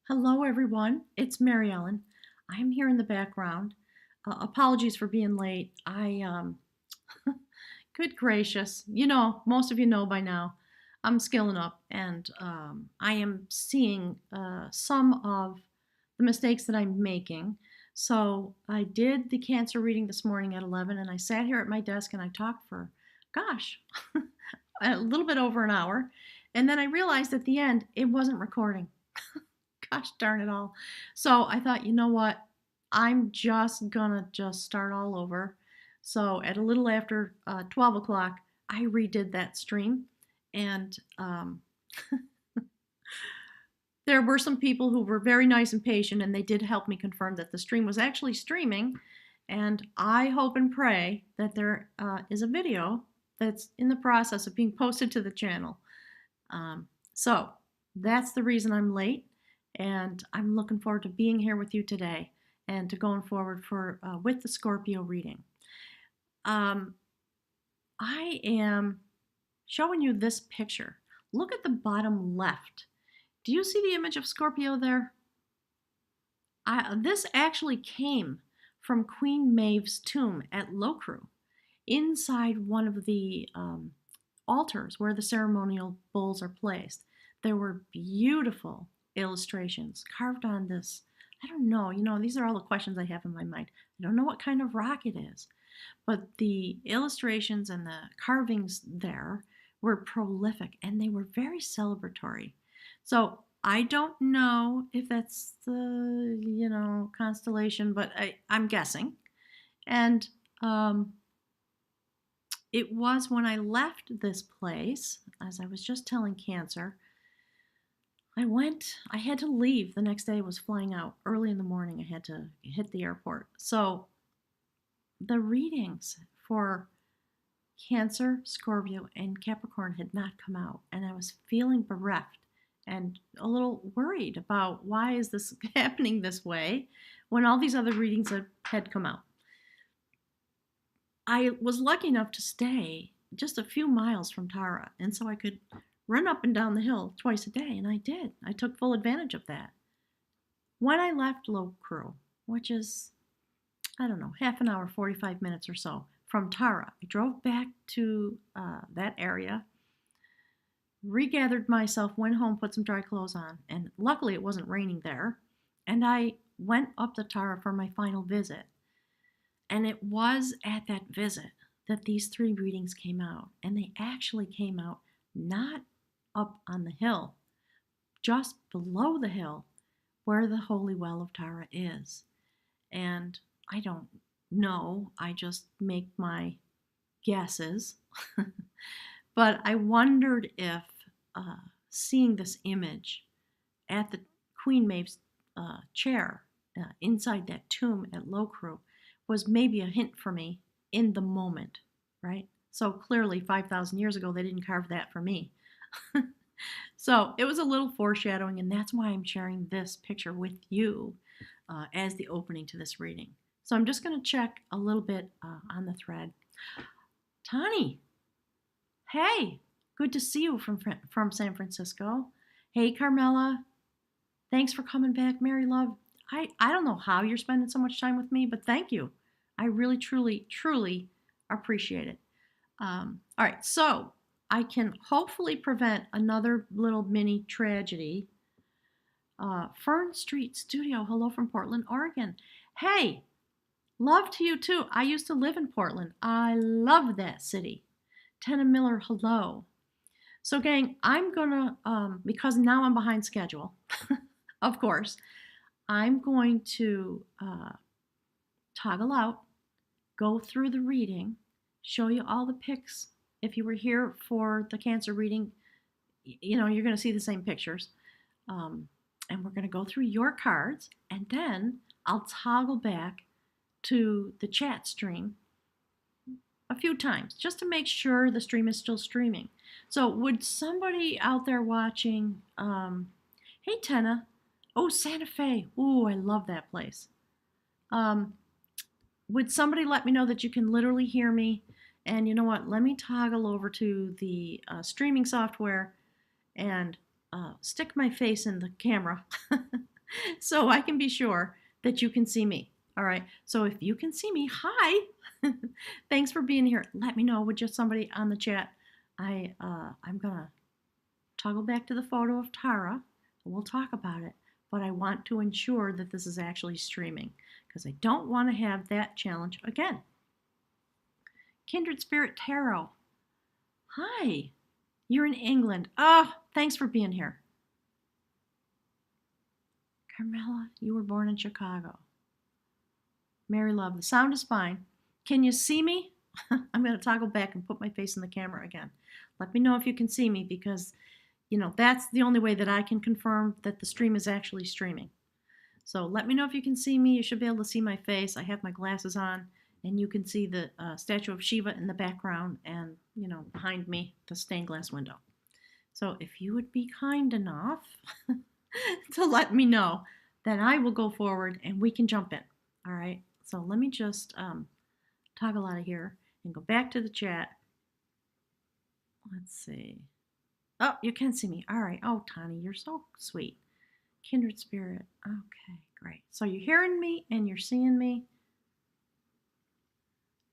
Hello, everyone. It's Mary Ellen. I'm here in the background. Apologies for being late. Good gracious, most of you know by now, I'm skilling up and I am seeing some of the mistakes that I'm making. So I did the cancer reading this morning at 11 and I sat here at my desk and I talked for, gosh, a little bit over an hour. And then I realized at the end it wasn't recording. Gosh darn it all. So I thought, you know what? I'm just gonna start all over. So at a little after 12 o'clock, I redid that stream. And there were some people who were very nice and patient, and they did help me confirm that the stream was actually streaming. And I hope and pray that there is a video that's in the process of being posted to the channel. So that's the reason I'm late, and I'm looking forward to being here with you today and to going forward for with the Scorpio reading. I am showing you this picture. Look at the bottom left. Do you see the image of Scorpio there? This actually came from Queen Maeve's tomb at Loughrea, inside one of the altars where the ceremonial bowls are placed. There were beautiful illustrations carved on this. I don't know, these are all the questions I have in my mind. I don't know what kind of rock it is, but the illustrations and the carvings there were prolific and they were very celebratory. So I don't know if that's the, constellation, but I'm guessing. And it was when I left this place, as I was just telling Cancer, I had to leave the next day. I was flying out early in the morning. I had to hit the airport. So the readings for Cancer, Scorpio, and Capricorn had not come out, and I was feeling bereft and a little worried about why is this happening this way when all these other readings had come out. I was lucky enough to stay just a few miles from Tara, and so I could run up and down the hill twice a day, and I did. I took full advantage of that. When I left Loughrea, which is, I don't know, half an hour, 45 minutes or so from Tara, I drove back to that area, regathered myself, went home, put some dry clothes on, and luckily it wasn't raining there, and I went up to Tara for my final visit. And it was at that visit that these three readings came out. And they actually came out not up on the hill, just below the hill where the Holy Well of Tara is. And I don't know, I just make my guesses. But I wondered if seeing this image at the Queen Maeve's chair inside that tomb at Loughrea was maybe a hint for me in the moment, right? So clearly 5,000 years ago, they didn't carve that for me. So it was a little foreshadowing, and that's why I'm sharing this picture with you as the opening to this reading. So I'm just going to check a little bit on the thread. Tani, hey, good to see you from San Francisco. Hey, Carmela, thanks for coming back. Mary Love, I don't know how you're spending so much time with me, but thank you. I really, truly, truly appreciate it. All right, so I can hopefully prevent another little mini tragedy. Fern Street Studio, hello from Portland, Oregon. Hey, love to you too. I used to live in Portland. I love that city. Tenna Miller, hello. So gang, I'm gonna, because now I'm behind schedule, of course, I'm going to toggle out, go through the reading, show you all the pics. If you were here for the Cancer reading, you're going to see the same pictures. And we're going to go through your cards, and then I'll toggle back to the chat stream a few times just to make sure the stream is still streaming. So would somebody out there watching, hey Tenna, oh, Santa Fe. Ooh, I love that place. Would somebody let me know that you can literally hear me? And you know what? Let me toggle over to the streaming software and stick my face in the camera so I can be sure that you can see me. All right. So if you can see me, hi. Thanks for being here. Let me know. Would just somebody on the chat? I'm gonna toggle back to the photo of Tara, and we'll talk about it. But I want to ensure that this is actually streaming because I don't want to have that challenge again. Kindred Spirit Tarot. Hi. You're in England. Oh, thanks for being here. Carmela, you were born in Chicago. Mary Love, the sound is fine. Can you see me? I'm going to toggle back and put my face in the camera again. Let me know if you can see me because, that's the only way that I can confirm that the stream is actually streaming. So let me know if you can see me. You should be able to see my face. I have my glasses on, and you can see the statue of Shiva in the background and, behind me, the stained glass window. So if you would be kind enough to let me know, then I will go forward and we can jump in. All right. So let me just toggle out of here and go back to the chat. Let's see. Oh, you can see me. All right. Oh, Tani, you're so sweet. Kindred Spirit. Okay, great. So you're hearing me and you're seeing me.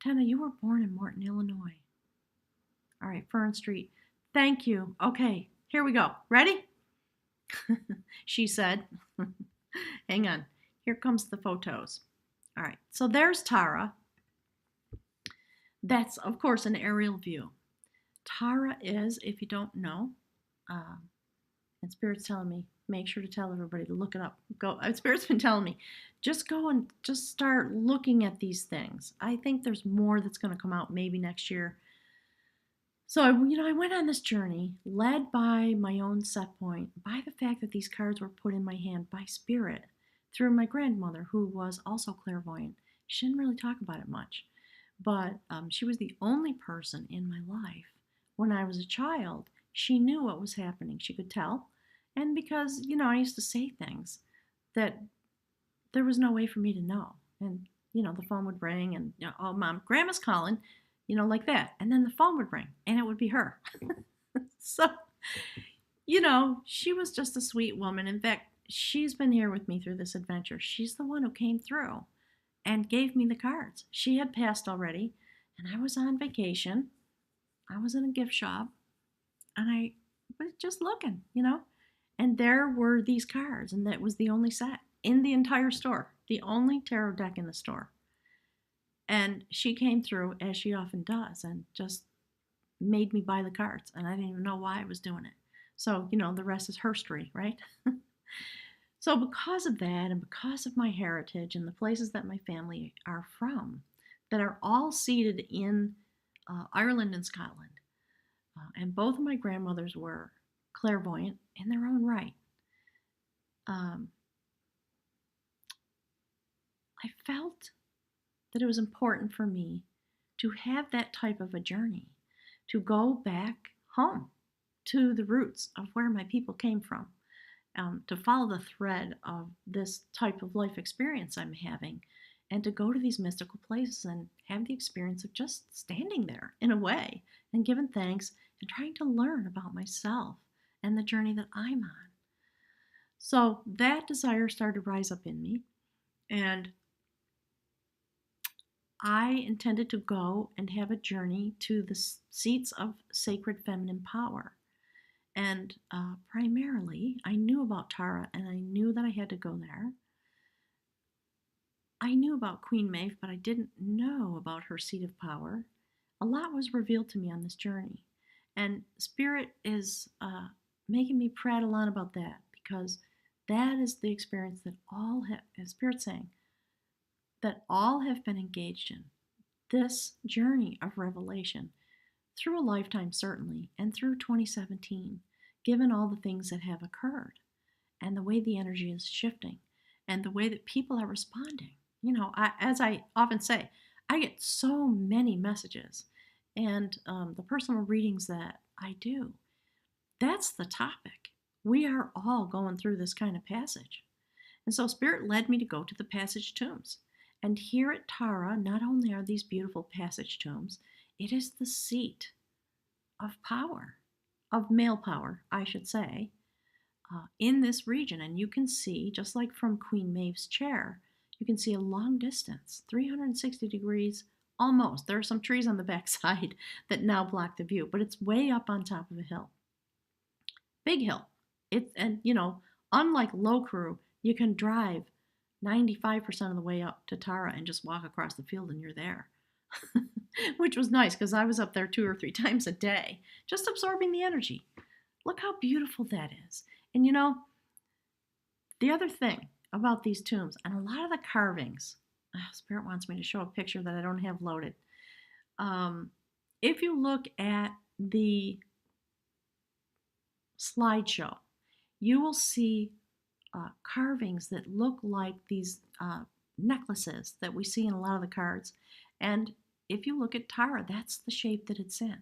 Tana, you were born in Morton, Illinois. All right, Fern Street. Thank you. Okay, here we go. Ready? She said. Hang on. Here comes the photos. All right, so there's Tara. That's, of course, an aerial view. Tara is, if you don't know, and Spirit's telling me, make sure to tell everybody to look it up. Spirit's been telling me, just go and just start looking at these things. I think there's more that's going to come out maybe next year. So, I went on this journey led by my own set point, by the fact that these cards were put in my hand by Spirit through my grandmother, who was also clairvoyant. She didn't really talk about it much, but she was the only person in my life. When I was a child, she knew what was happening. She could tell. And because, I used to say things that there was no way for me to know. And, the phone would ring and, oh, Mom, Grandma's calling, like that. And then the phone would ring and it would be her. So, she was just a sweet woman. In fact, she's been here with me through this adventure. She's the one who came through and gave me the cards. She had passed already and I was on vacation. I was in a gift shop and I was just looking, and there were these cards, and that was the only set in the entire store, the only tarot deck in the store. And she came through, as she often does, and just made me buy the cards, and I didn't even know why I was doing it. So, the rest is herstory, right? So because of that, and because of my heritage and the places that my family are from, that are all seated in Ireland and Scotland, and both of my grandmothers were clairvoyant in their own right. I felt that it was important for me to have that type of a journey, to go back home to the roots of where my people came from, to follow the thread of this type of life experience I'm having, and to go to these mystical places and have the experience of just standing there in a way and giving thanks and trying to learn about myself and the journey that I'm on. So that desire started to rise up in me, and I intended to go and have a journey to the seats of sacred feminine power. And primarily, I knew about Tara, and I knew that I had to go there. I knew about Queen Maeve, but I didn't know about her seat of power. A lot was revealed to me on this journey. And Spirit is making me prattle on about that, because that is the experience that all have, as Spirit's saying, that all have been engaged in. This journey of revelation through a lifetime, certainly, and through 2017, given all the things that have occurred and the way the energy is shifting and the way that people are responding. As I often say, I get so many messages, and the personal readings that I do, that's the topic. We are all going through this kind of passage. And so Spirit led me to go to the passage tombs. And here at Tara, not only are these beautiful passage tombs, it is the seat of power, of male power, I should say, in this region. And you can see, just like from Queen Maeve's chair, you can see a long distance, 360 degrees almost. There are some trees on the backside that now block the view, but it's way up on top of a hill. Big hill. And unlike Lokru, you can drive 95% of the way up to Tara and just walk across the field and you're there. Which was nice because I was up there 2 or 3 times a day, just absorbing the energy. Look how beautiful that is. And the other thing about these tombs, and a lot of the carvings, Spirit wants me to show a picture that I don't have loaded. If you look at the slideshow, you will see carvings that look like these necklaces that we see in a lot of the cards. And if you look at Tara, that's the shape that it's in.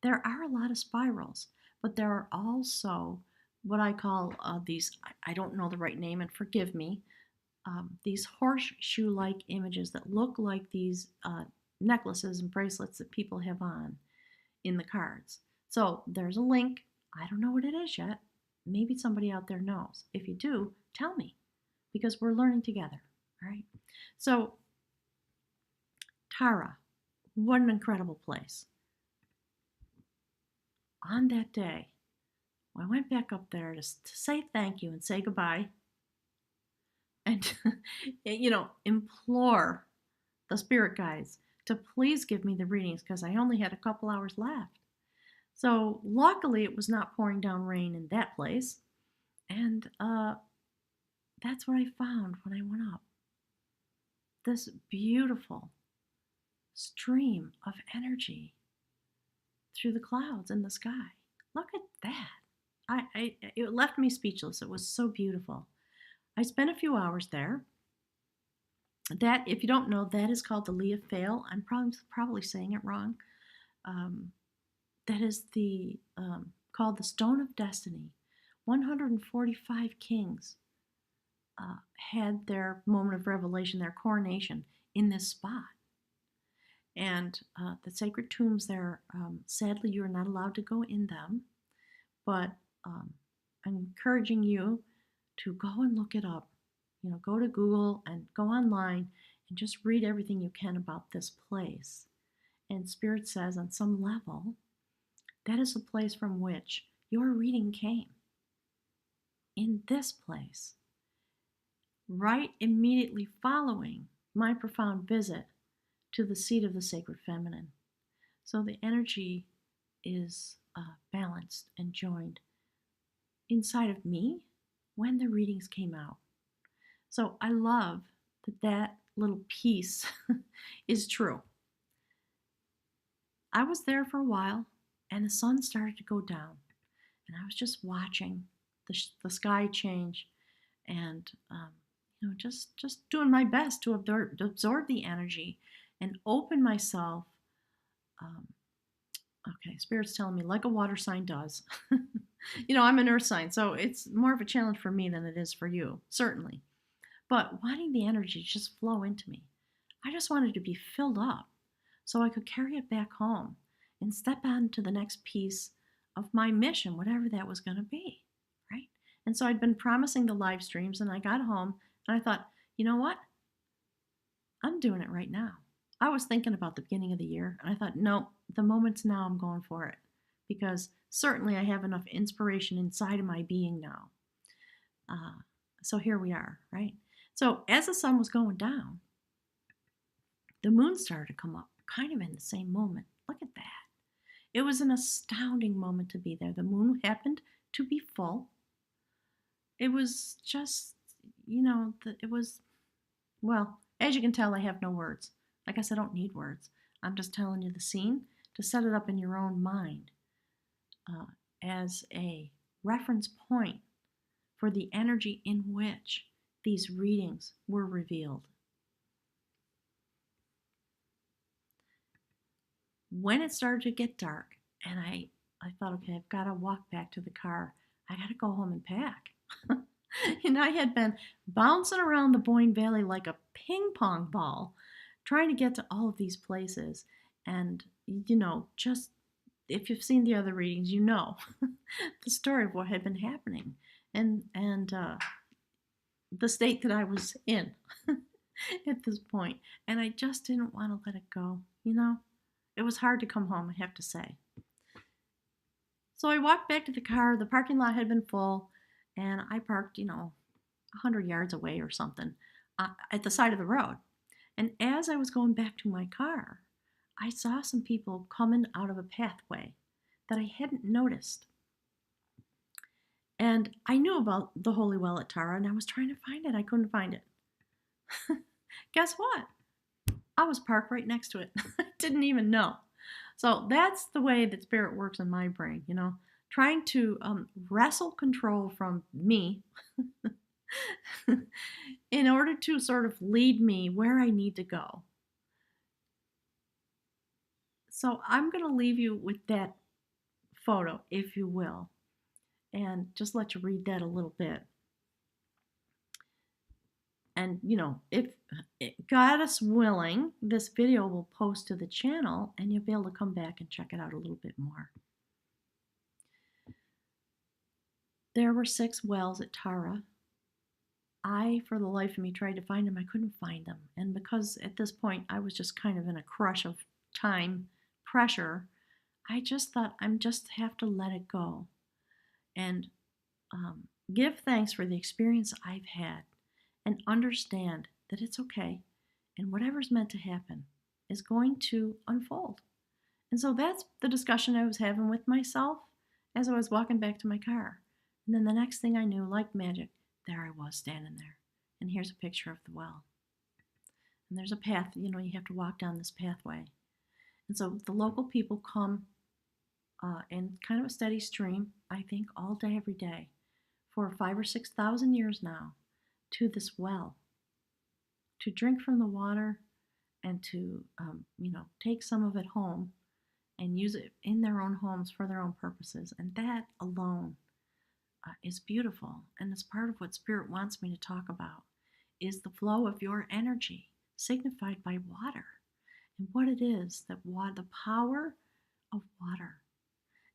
There are a lot of spirals, but there are also what I call these, I don't know the right name, and forgive me, these horseshoe-like images that look like these necklaces and bracelets that people have on in the cards. So there's a link. I don't know what it is yet. Maybe somebody out there knows. If you do, tell me, because we're learning together, all right? So Tara, what an incredible place. On that day, I went back up there to say thank you and say goodbye and, implore the spirit guides to please give me the readings because I only had a couple hours left. So luckily it was not pouring down rain in that place. And that's what I found when I went up. This beautiful stream of energy through the clouds in the sky. Look at that. It left me speechless. It was so beautiful. I spent a few hours there. That, if you don't know, that is called the Leah Fail. I'm probably saying it wrong. That is called the Stone of Destiny. 145 kings had their moment of revelation, their coronation, in this spot. And the sacred tombs there, sadly, you're not allowed to go in them, but I'm encouraging you to go and look it up. Go to Google and go online and just read everything you can about this place. And Spirit says, on some level, that is the place from which your reading came. In this place, right immediately following my profound visit to the seat of the sacred feminine. So the energy is balanced and joined inside of me when the readings came out. So I love that little piece is true. I was there for a while and the sun started to go down and I was just watching the sky change and just doing my best to absorb the energy and open myself. Okay, Spirit's telling me like a water sign does. I'm an earth sign, so it's more of a challenge for me than it is for you, certainly. But wanting the energy to just flow into me, I just wanted to be filled up so I could carry it back home and step on to the next piece of my mission, whatever that was going to be, right? And so I'd been promising the live streams, and I got home and I thought, you know what? I'm doing it right now. I was thinking about the beginning of the year, and I thought, no, the moment's now, I'm going for it. Because certainly I have enough inspiration inside of my being now. So here we are, right? So as the sun was going down, the moon started to come up kind of in the same moment. Look at that. It was an astounding moment to be there. The moon happened to be full. It was just, well, as you can tell, I have no words. I guess I don't need words. I'm just telling you the scene to set it up in your own mind as a reference point for the energy in which these readings were revealed. When it started to get dark, and I thought, okay, I've got to walk back to the car. I got to go home and pack. And I had been bouncing around the Boyne Valley like a ping pong ball, trying to get to all of these places. And, just if you've seen the other readings, the story of what had been happening. and the state that I was in at this point, and I just didn't want to let it go. It was hard to come home, I have to say. So I walked back to the car. The parking lot had been full, and I parked, 100 yards away or something at the side of the road. And as I was going back to my car, I saw some people coming out of a pathway that I hadn't noticed. And I knew about the Holy Well at Tara, and I was trying to find it. I couldn't find it. Guess what? I was parked right next to it. I didn't even know. So that's the way that spirit works in my brain, trying to wrestle control from me in order to sort of lead me where I need to go. So I'm going to leave you with that photo, if you will, and just let you read that a little bit. And, if God is willing, this video will post to the channel and you'll be able to come back and check it out a little bit more. There were 6 wells at Tara. I, for the life of me, tried to find them. I couldn't find them. And because at this point I was just kind of in a crush of time pressure, I just thought I'm just have to let it go and give thanks for the experience I've had and understand that it's okay and whatever's meant to happen is going to unfold. And so that's the discussion I was having with myself as I was walking back to my car. And then the next thing I knew, like magic, there I was standing there. And here's a picture of the well. And there's a path, you have to walk down this pathway. And so the local people come in kind of a steady stream, I think all day, every day, for 5,000 or 6,000 years now, to this well, to drink from the water and to, take some of it home and use it in their own homes for their own purposes. And that alone is beautiful. And it's part of what Spirit wants me to talk about, is the flow of your energy, signified by water, and what it is that the power of water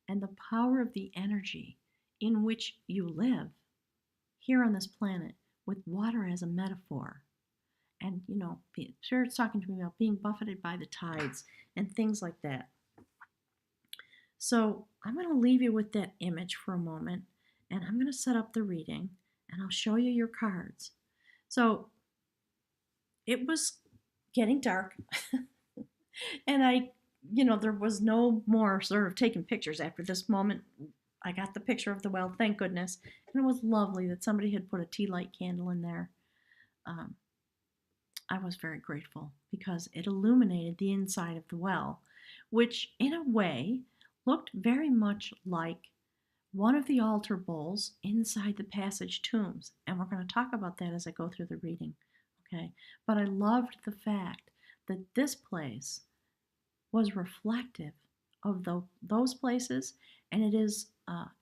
and the power of the energy in which you live here on this planet, with water as a metaphor. And, Spirit's talking to me about being buffeted by the tides and things like that. So I'm going to leave you with that image for a moment, and I'm going to set up the reading, and I'll show you your cards. So it was getting dark, and there was no more sort of taking pictures after this moment. I got the picture of the well, thank goodness, and it was lovely that somebody had put a tea light candle in there. I was very grateful because it illuminated the inside of the well, which in a way looked very much like one of the altar bowls inside the passage tombs. And we're going to talk about that as I go through the reading. Okay. But I loved the fact that this place was reflective of those places, and it is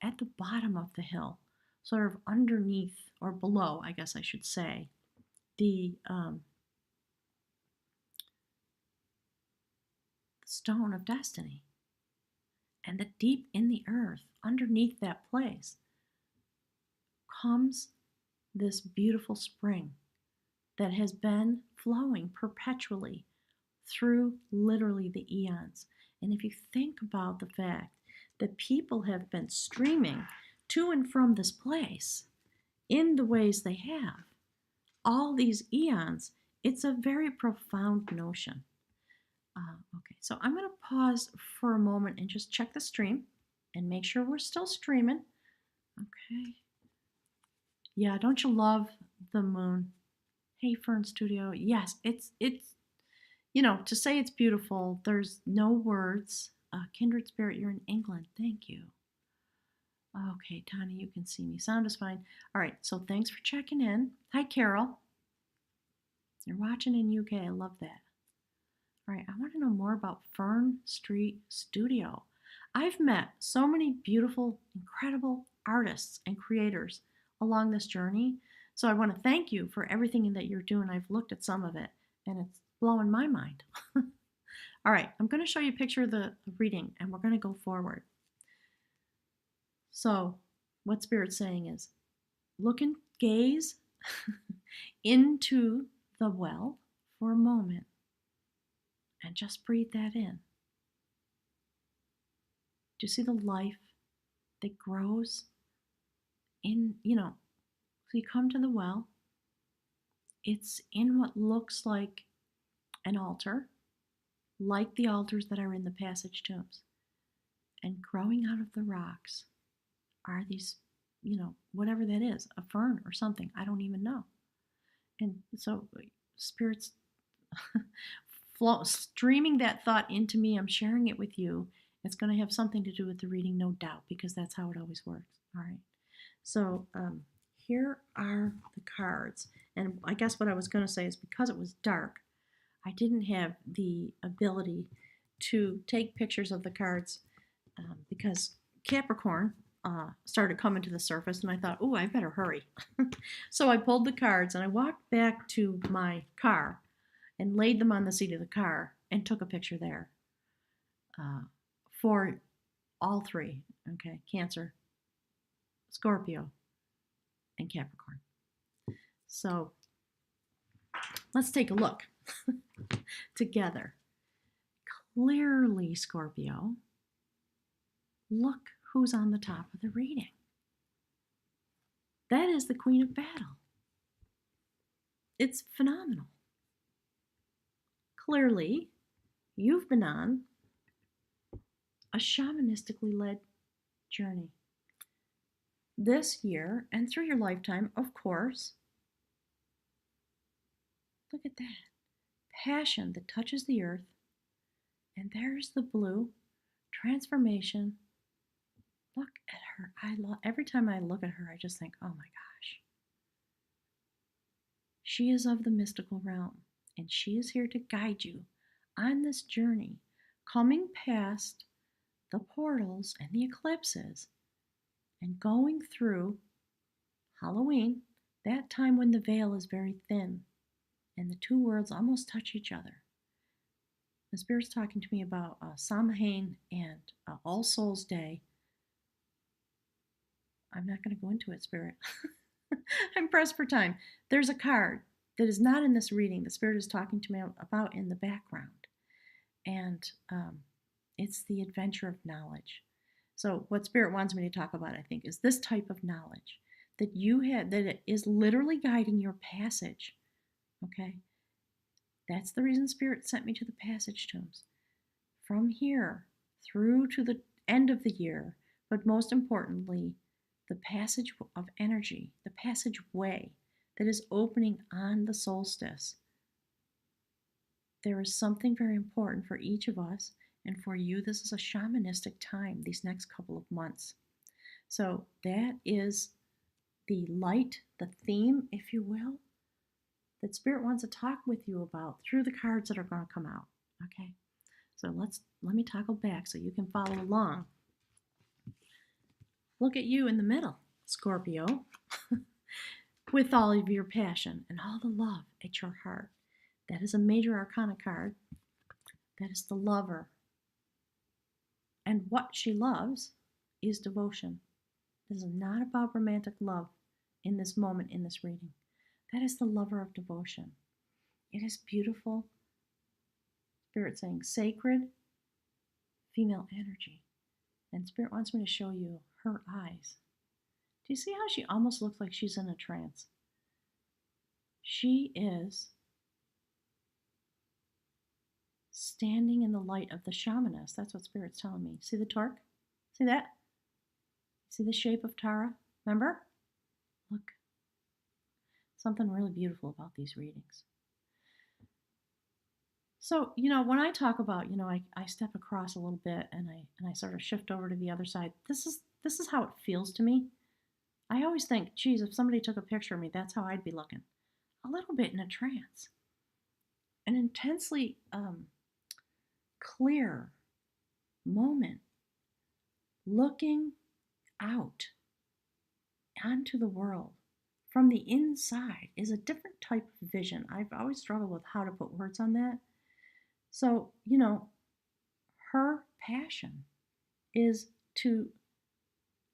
at the bottom of the hill, sort of underneath, or below, I guess I should say, the stone of destiny. And that deep in the earth, underneath that place, comes this beautiful spring that has been flowing perpetually through literally the eons. And if you think about the fact that people have been streaming to and from this place in the ways they have, all these eons, it's a very profound notion. Okay, so I'm going to pause for a moment and just check the stream and make sure we're still streaming. Okay. Yeah, don't you love the moon? Hey, Fern Studio. Yes, it's to say it's beautiful, there's no words. Kindred Spirit, you're in England. Thank you. Okay, Tanya, you can see me. Sound is fine. All right, so thanks for checking in. Hi, Carol. You're watching in UK. I love that. All right, I want to know more about Fern Street Studio. I've met so many beautiful, incredible artists and creators along this journey. So I want to thank you for everything that you're doing. I've looked at some of it, and it's blowing my mind. All right, I'm going to show you a picture of the reading, and we're going to go forward. So what Spirit's saying is, look and gaze into the well for a moment and just breathe that in. Do you see the life that grows in, so you come to the well. It's in what looks like an altar, like the altars that are in the passage tombs. And growing out of the rocks are these, whatever that is, a fern or something, I don't even know. And so spirits streaming that thought into me, I'm sharing it with you. It's going to have something to do with the reading, no doubt, because that's how it always works. All right. So here are the cards. And I guess what I was going to say is because it was dark, I didn't have the ability to take pictures of the cards because Capricorn started coming to the surface, and I thought, oh, I better hurry. So I pulled the cards and I walked back to my car and laid them on the seat of the car and took a picture there for all three, okay, Cancer, Scorpio, and Capricorn. So let's take a look together. Clearly, Scorpio, look who's on the top of the reading. That is the Queen of Battle. It's phenomenal. Clearly, you've been on a shamanistically led journey. This year and through your lifetime, of course. Look at that. Passion that touches the earth. And there's the blue. Transformation. Look at her. Every time I look at her, I just think, oh my gosh. She is of the mystical realm, and she is here to guide you on this journey, coming past the portals and the eclipses and going through Halloween, that time when the veil is very thin and the two worlds almost touch each other. The Spirit's talking to me about Samhain and All Souls Day. I'm not going to go into it, Spirit. I'm pressed for time. There's a card that is not in this reading. The Spirit is talking to me about in the background. And it's the adventure of knowledge. So what Spirit wants me to talk about, I think, is this type of knowledge that you have, that it is literally guiding your passage. Okay? That's the reason Spirit sent me to the passage tombs. From here through to the end of the year, but most importantly, the passage of energy, the passageway that is opening on the solstice. There is something very important for each of us, and for you, this is a shamanistic time, these next couple of months. So that is the light, the theme, if you will, that Spirit wants to talk with you about through the cards that are going to come out. Okay, so let me toggle back so you can follow along. Look at you in the middle, Scorpio, with all of your passion and all the love at your heart. That is a major arcana card. That is the lover. And what she loves is devotion. This is not about romantic love in this moment, in this reading. That is the lover of devotion. It is beautiful. Spirit saying sacred female energy. And Spirit wants me to show you her eyes. Do you see how she almost looks like she's in a trance? She is standing in the light of the shamaness. That's what Spirit's telling me. See the torque? See that? See the shape of Tara? Remember? Look. Something really beautiful about these readings. So, when I talk about, I step across a little bit and I sort of shift over to the other side. This is how it feels to me. I always think, geez, if somebody took a picture of me, that's how I'd be looking. A little bit in a trance. An intensely clear moment. Looking out onto the world from the inside is a different type of vision. I've always struggled with how to put words on that. So, her passion is to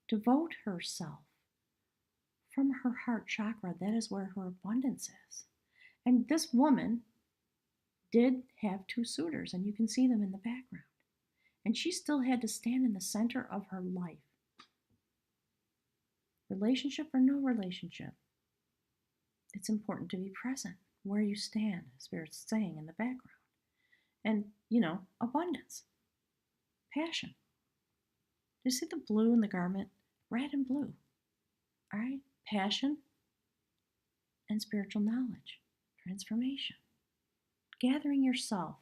devote herself from her heart chakra. That is where her abundance is. And this woman did have two suitors, and you can see them in the background. And she still had to stand in the center of her life. Relationship or no relationship, it's important to be present where you stand, Spirit's saying in the background. And, abundance, passion. Do you see the blue in the garment? Red and blue. All right? Passion and spiritual knowledge, transformation. Gathering yourself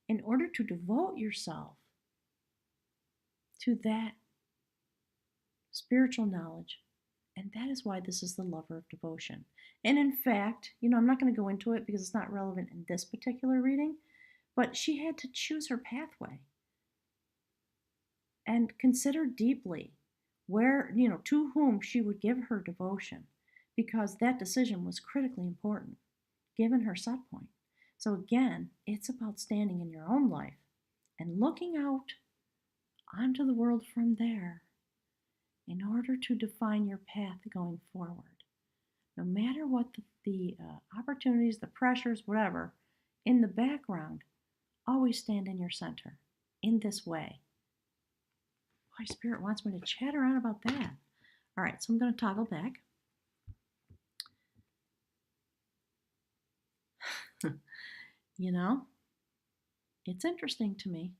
in order to devote yourself to that spiritual knowledge. And that is why this is the lover of devotion. And in fact, I'm not going to go into it because it's not relevant in this particular reading, but she had to choose her pathway and consider deeply where, to whom she would give her devotion, because that decision was critically important given her set point. So again, it's about standing in your own life and looking out onto the world from there in order to define your path going forward. No matter what the opportunities, the pressures, whatever, in the background, always stand in your center in this way. Boy, Spirit wants me to chatter on about that. All right, so I'm going to toggle back. It's interesting to me.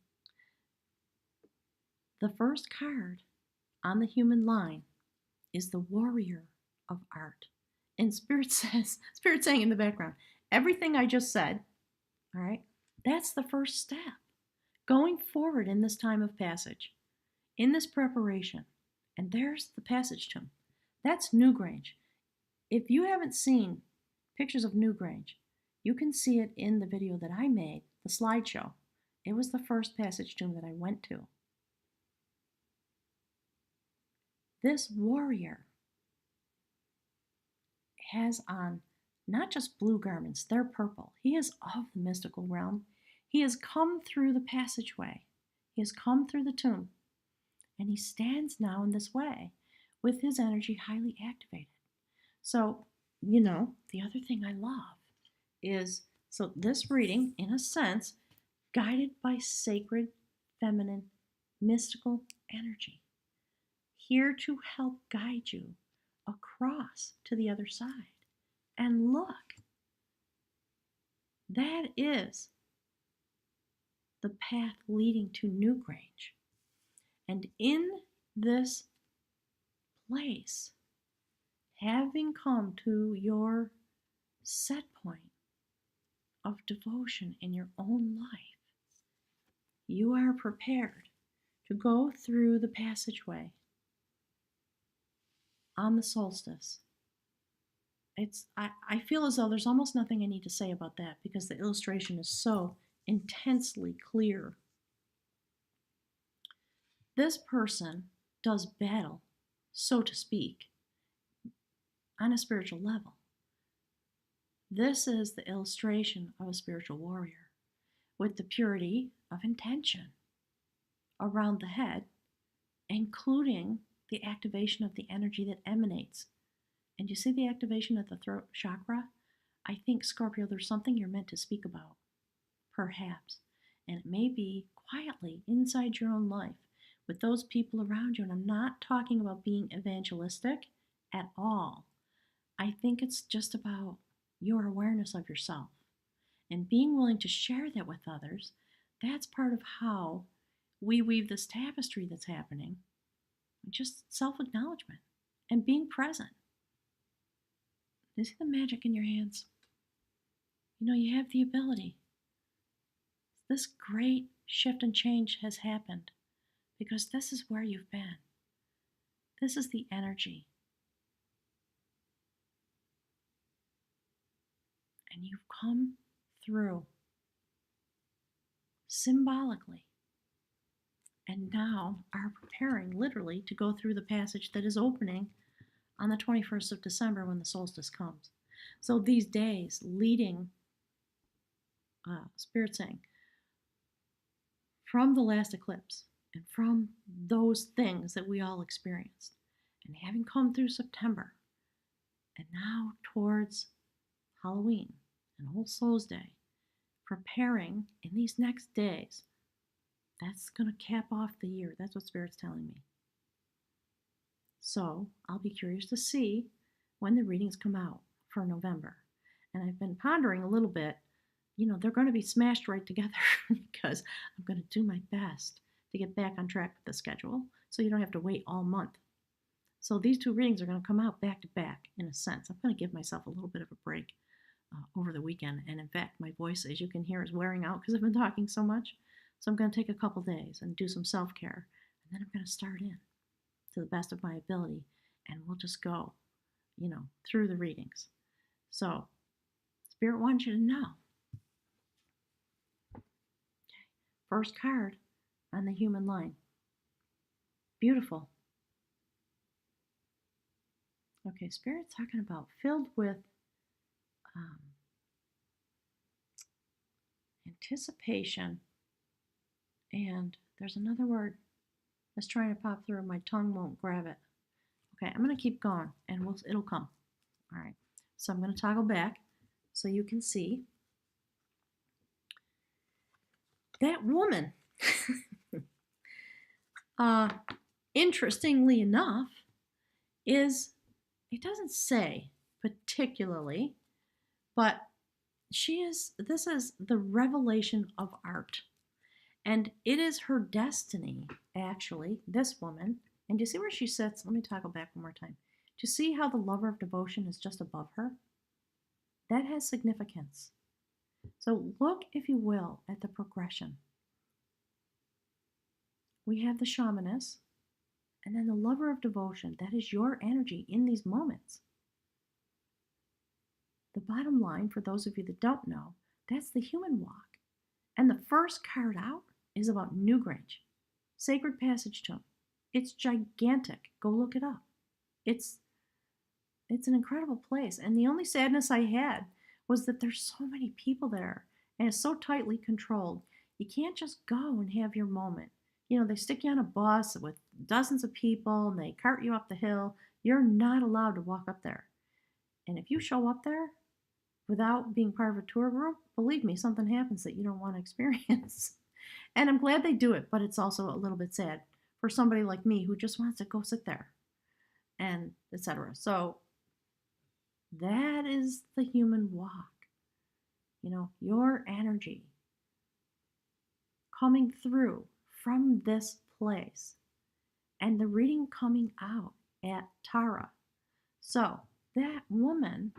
The first card on the human line is the warrior of art. And Spirit saying in the background, everything I just said, all right, that's the first step. Going forward in this time of passage, in this preparation. And there's the passage tomb. That's Newgrange. If you haven't seen pictures of Newgrange, you can see it in the video that I made, the slideshow. It was the first passage tomb that I went to. This warrior has on not just blue garments, they're purple. He is of the mystical realm. He has come through the passageway. He has come through the tomb. And he stands now in this way with his energy highly activated. So, the other thing I love is, so this reading, in a sense, guided by sacred, feminine, mystical energy, here to help guide you across to the other side. And look, that is the path leading to Newgrange. And in this place, having come to your set point of devotion in your own life, you are prepared to go through the passageway on the solstice. I feel as though there's almost nothing I need to say about that because the illustration is so intensely clear. This person does battle, so to speak, on a spiritual level. This is the illustration of a spiritual warrior with the purity of intention around the head, including the activation of the energy that emanates. And you see the activation at the throat chakra? I think, Scorpio, there's something you're meant to speak about, perhaps. And it may be quietly inside your own life with those people around you. And I'm not talking about being evangelistic at all. I think it's just about your awareness of yourself and being willing to share that with others. That's part of how we weave this tapestry that's happening. Just self-acknowledgement and being present. You see the magic in your hands? You have the ability. This great shift and change has happened because this is where you've been. This is the energy. And you've come through symbolically and now are preparing literally to go through the passage that is opening on the 21st of December when the solstice comes. So these days leading, Spirit saying, from the last eclipse and from those things that we all experienced, and having come through September, And now towards Halloween and All Souls Day, preparing in these next days. That's going to cap off the year. That's what Spirit's telling me. So I'll be curious to see when the readings come out for November. And I've been pondering a little bit. They're going to be smashed right together because I'm going to do my best to get back on track with the schedule so you don't have to wait all month. So these two readings are going to come out back to back in a sense. I'm going to give myself a little bit of a break over the weekend. And in fact, my voice, as you can hear, is wearing out because I've been talking so much. So I'm going to take a couple days and do some self-care. And then I'm going to start in to the best of my ability. And we'll just go, through the readings. So Spirit wants you to know. Okay. First card on the human line. Beautiful. Okay, Spirit's talking about filled with anticipation, and there's another word that's trying to pop through. My tongue won't grab it. Okay, I'm going to keep going, and it'll come. All right, so I'm going to toggle back so you can see that woman. Interestingly enough, it doesn't say particularly, but this is the revelation of art. And it is her destiny, actually, this woman. And do you see where she sits? Let me toggle back one more time. Do you see how the lover of devotion is just above her? That has significance. So look, if you will, at the progression. We have the shamaness, and then the lover of devotion. That is your energy in these moments. The bottom line, for those of you that don't know, that's the human walk. And the first card out is about Newgrange, Sacred Passage Tomb. It's gigantic. Go look it up. It's an incredible place. And the only sadness I had was that there's so many people there, and it's so tightly controlled. You can't just go and have your moment. They stick you on a bus with dozens of people, and they cart you up the hill. You're not allowed to walk up there. And if you show up there without being part of a tour group, believe me, something happens that you don't want to experience. And I'm glad they do it, but it's also a little bit sad for somebody like me who just wants to go sit there and etc. So that is the human walk. Your energy coming through from this place and the reading coming out at Tara. So that woman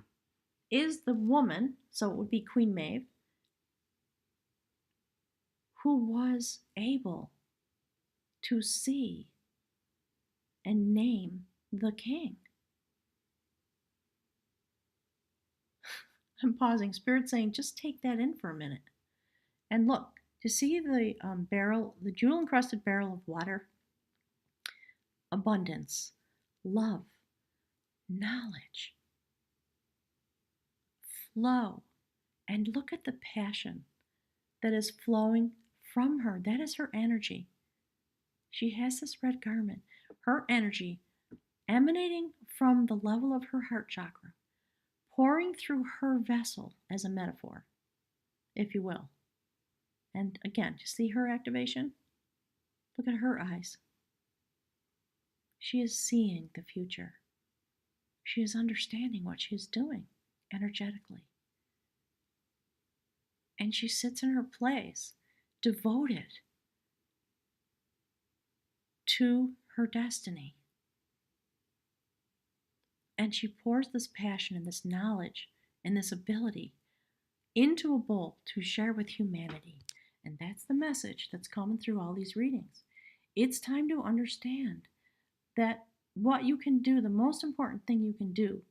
is the woman, so it would be Queen Maeve, who was able to see and name the king. I'm pausing. Spirit saying, just take that in for a minute. And look, to see the barrel, the jewel-encrusted barrel of water, abundance, love, knowledge, flow, and look at the passion that is flowing from her. That is her energy. She has this red garment. Her energy emanating from the level of her heart chakra, pouring through her vessel as a metaphor, if you will. And again, to see her activation, look at her eyes. She is seeing the future. She is understanding what she is doing energetically. And she sits in her place, devoted to her destiny. And she pours this passion and this knowledge and this ability into a bowl to share with humanity. And that's the message that's coming through all these readings. It's time to understand that what you can do, the most important thing you can do,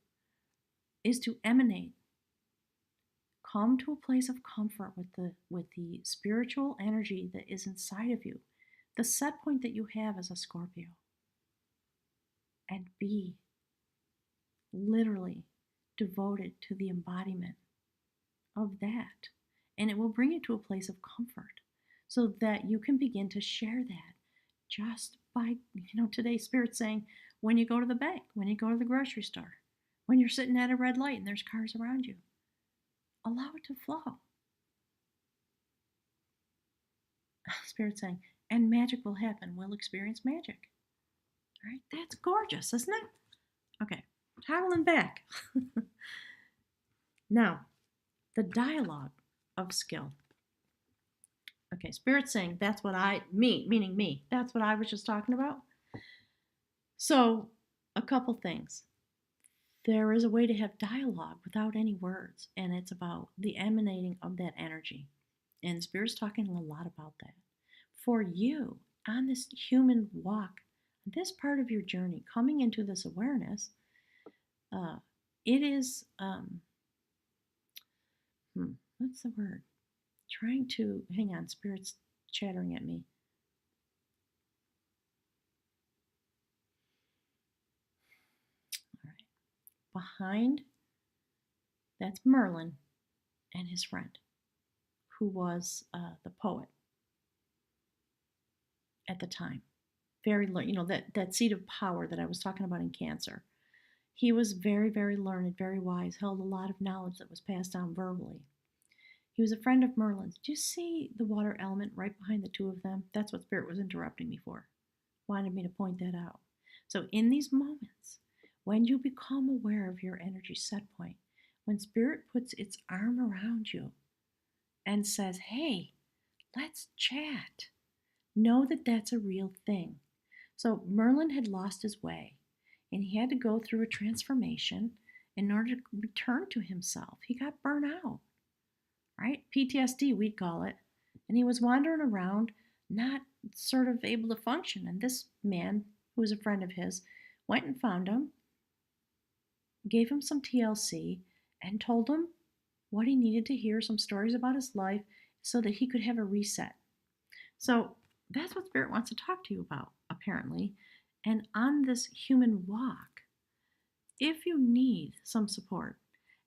is to emanate. Come to a place of comfort with the spiritual energy that is inside of you, the set point that you have as a Scorpio, and be literally devoted to the embodiment of that. And it will bring you to a place of comfort so that you can begin to share that just by, today Spirit's saying, when you go to the bank, when you go to the grocery store, When you're sitting at a red light and there's cars around you, allow it to flow. Spirit saying, and magic will happen. We'll experience magic. All right, that's gorgeous, isn't it? Okay, toggling back. Now, the dialogue of skill. Okay, Spirit saying that's what meaning me, that's what I was just talking about. So, a couple things. There is a way to have dialogue without any words, and it's about the emanating of that energy. And Spirit's talking a lot about that. For you, on this human walk, this part of your journey, coming into this awareness, it is, what's the word? Trying to, hang on, Spirit's chattering at me. All right. Behind, that's Merlin and his friend, who was the poet at the time. Very, that seat of power that I was talking about in Cancer. He was very, very learned, very wise, held a lot of knowledge that was passed down verbally. He was a friend of Merlin's. Do you see the water element right behind the two of them? That's what Spirit was interrupting me for. Wanted me to point that out. So in these moments, when you become aware of your energy set point, when Spirit puts its arm around you and says, hey, let's chat, know that that's a real thing. So Merlin had lost his way, and he had to go through a transformation in order to return to himself. He got burnt out, right? PTSD, we'd call it. And he was wandering around, not sort of able to function. And this man, who was a friend of his, went and found him, gave him some TLC, and told him what he needed to hear, some stories about his life, so that he could have a reset. So that's what Spirit wants to talk to you about, apparently. And on this human walk, if you need some support,